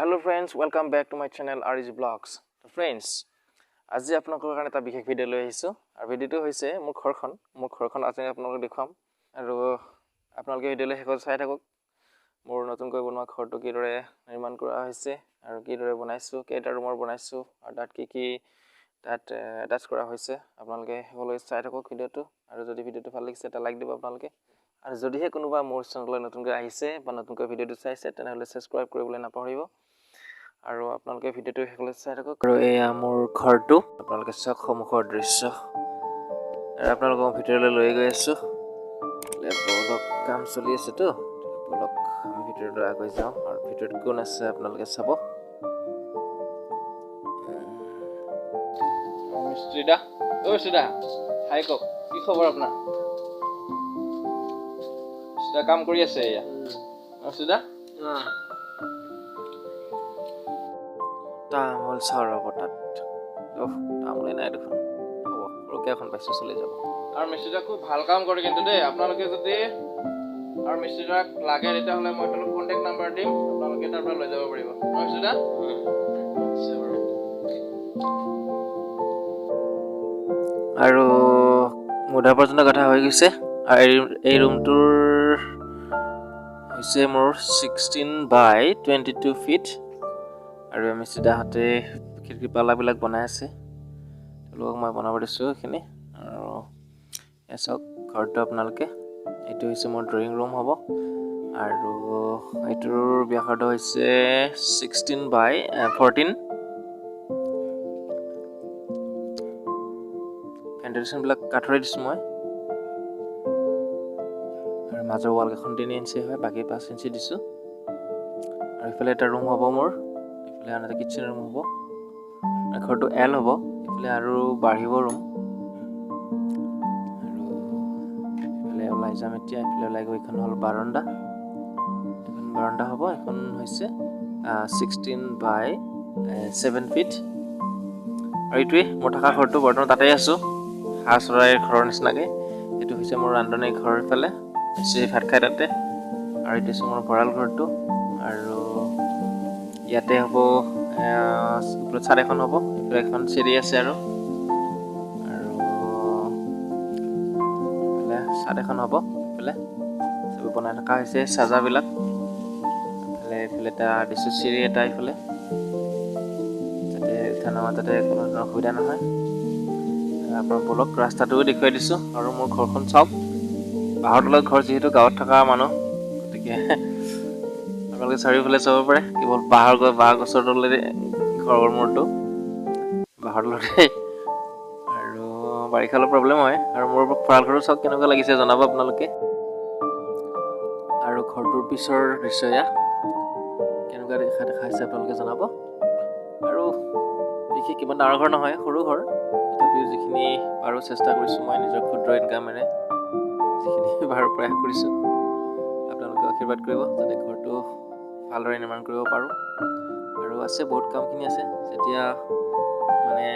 Hello friends, welcome back to my channel RG Vlogs. So friends, আজি আপোনালোকৰ কাৰণে এটা বিশেষ ভিডিও লৈ আহিছো আৰু ভিডিওটো হৈছে মোৰ ঘৰখন আজি আপোনালোকক দেখাম আৰু আপোনালোকে ভিডিওলৈ শেষত চাই থাকক মোৰ নতুনকৈ বনোৱা ঘৰটো কিদৰে নিৰ্মাণ কৰা হৈছে আৰু কিদৰে বনাইছো কেইটা ৰুমৰ বনাইছো আৰু তাত কি তাত এটাচ কৰা হৈছে আপোনালোকে শেষলৈ চাই থাকক ভিডিওটো আৰু যদি ভিডিওটো ভাল লাগিছে এটা লাইক দিব আপোনালোকে আৰু যদিহে কোনোবা মোৰ চেনেললৈ নতুনকৈ আহিছে বা নতুনকৈ ভিডিওটো চাইছে তেনেহলে সাবস্ক্ৰাইব কৰিবলৈ নাপাহৰিব আৰু আপোনালোকে ভিডিওটো শেষলৈ চাই থাকক আৰু এয়া মোৰ ঘৰটো আপোনালোকে চাওক সন্মুখৰ দৃশ্য আৰু আপোনালোকক ভিডিওলৈ লৈ গৈ আছো ব'লক কাম চলি আছে তো ব'লক আমি ভিডিওটো আগৈ যাওঁ আৰু ভিডিওত কোন আছে আপোনালোকে চাব মিস্ত্ৰীদা মিস্ত্ৰীদা হাই কক কি খবৰ আপোনাৰ মিস্ত্ৰীদা কাম কৰি আছে এয়া মিস্ত্ৰীদা তামোল চাউলৰ বটাত তামোলে নাই দেখোন হ'ব ৰকে এখন পাইছো চলি যাব আৰু মিস্ত্ৰীদা খুব ভাল কাম কৰে কিন্তু দেই আপোনালোকে যদি আৰু মিস্ত্ৰীদাক লাগে তেতিয়াহ'লে মই আপোনালোকক কন্টেক্ট নাম্বাৰ দিম আপোনালোকে তাৰ পৰা লৈ যাব পাৰিব মিস্ত্ৰীদা আৰু মুধা পৰ্যন্ত কথা হৈ গৈছে আৰু এই ৰুমটোৰ হৈছে মোৰ 16 বাই 22 ফিট আৰু মিস্ত্ৰীদাহঁতে খিৰিকী পালাবিলাক বনাই আছে তেওঁলোকক মই বনাব দিছো এইখিনি আৰু এসক ঘৰটো আপোনালোকে এইটো হৈছে মোৰ ড্ৰয়িং ৰুম হ'ব আৰু এইটোৰ ব্যাসাৰ্ধ হৈছে 16 বাই 14 ভেন্টিলেশ্যন বিলাক কাঠৰে দিছো মই আৰু মাজৰ ৱাল এখন 3 ইঞ্চি হয় বাকি 5 ইঞ্চি দিছো আৰু ইফালে এটা ৰুম হ'ব মোৰ ইফালে আনটা কিচেন ৰুম হ'ব আৰু ঘৰটো এল হ'ব ইফালে আৰু বাঢ়িব ৰুম আৰু ইফালে ওলাই যাম এতিয়া ইফালে ওলাই গৈ এখন হ'ল বাৰান্দা এখন বাৰান্দা হ'ব এখন হৈছে 16 বাই 7 ফিট আৰু এইটোৱে মোৰ থকা ঘৰটো বৰ্তমান তাতেই আছো হাঁহচৰাইৰ ঘৰৰ নিচিনাকে এইটো হৈছে মোৰ ৰান্ধনী ঘৰ ইফালে ভাত খাই তাতে আৰু এইটো হৈছে মোৰ ভঁৰাল ঘৰটো আৰু ইয়াতে হ'ব ওপৰত চাদ এখন হ'ব এইফালে এখন চিৰি আছে আৰু এইফালে চাদ এখন হ'ব এইফালে চব বনাই থকা হৈছে চাজাবিলাক এইফালে এটা দিছো চিৰি এটা এইফালে যাতে উঠা নমা যাতে কোনো ধৰণৰ অসুবিধা নহয় আপোনাৰ ব'লক ৰাস্তাটোও দেখুৱাই দিছো আৰু মোৰ ঘৰখন চাওক বাঁহৰ তলত ঘৰ যিহেতু গাঁৱত থকা মানুহ গতিকে আপোনালোকে চাৰিওফালে চাব পাৰে কেৱল বাঁহ গছৰ তলতে ঘৰৰ মোৰটো বাঁহৰ তলতে আৰু বাৰিষালৈ প্ৰব্লেম হয় আৰু মোৰ ভঁৰাল ঘৰো চাওক কেনেকুৱা লাগিছে জনাব আপোনালোকে আৰু ঘৰটোৰ পিছৰ দৃশ্য এয়া কেনেকুৱা দেখাইছে আপোনালোকে জনাব আৰু বিশেষ কিমান ডাঙৰ ঘৰ নহয় সৰু ঘৰ তথাপিও যিখিনি পাৰো চেষ্টা কৰিছো মই নিজৰ ক্ষুদ্ৰ ইনকামেৰে যিখিনি পাৰো প্ৰয়াস কৰিছো আপোনালোকে আশীৰ্বাদ কৰিব যাতে ঘৰটো ভালদৰে নিৰ্মাণ কৰিব পাৰো আৰু আছে বহুত কামখিনি আছে যেতিয়া মানে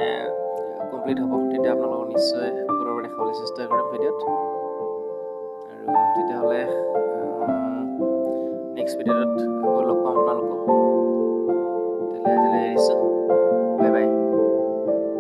কমপ্লিট হ'ব তেতিয়া আপোনালোকক নিশ্চয় পুনৰবাৰ দেখাবলৈ চেষ্টা কৰিম ভিডিঅ'ত আৰু তেতিয়াহ'লে নেক্সট ভিডিঅ'ত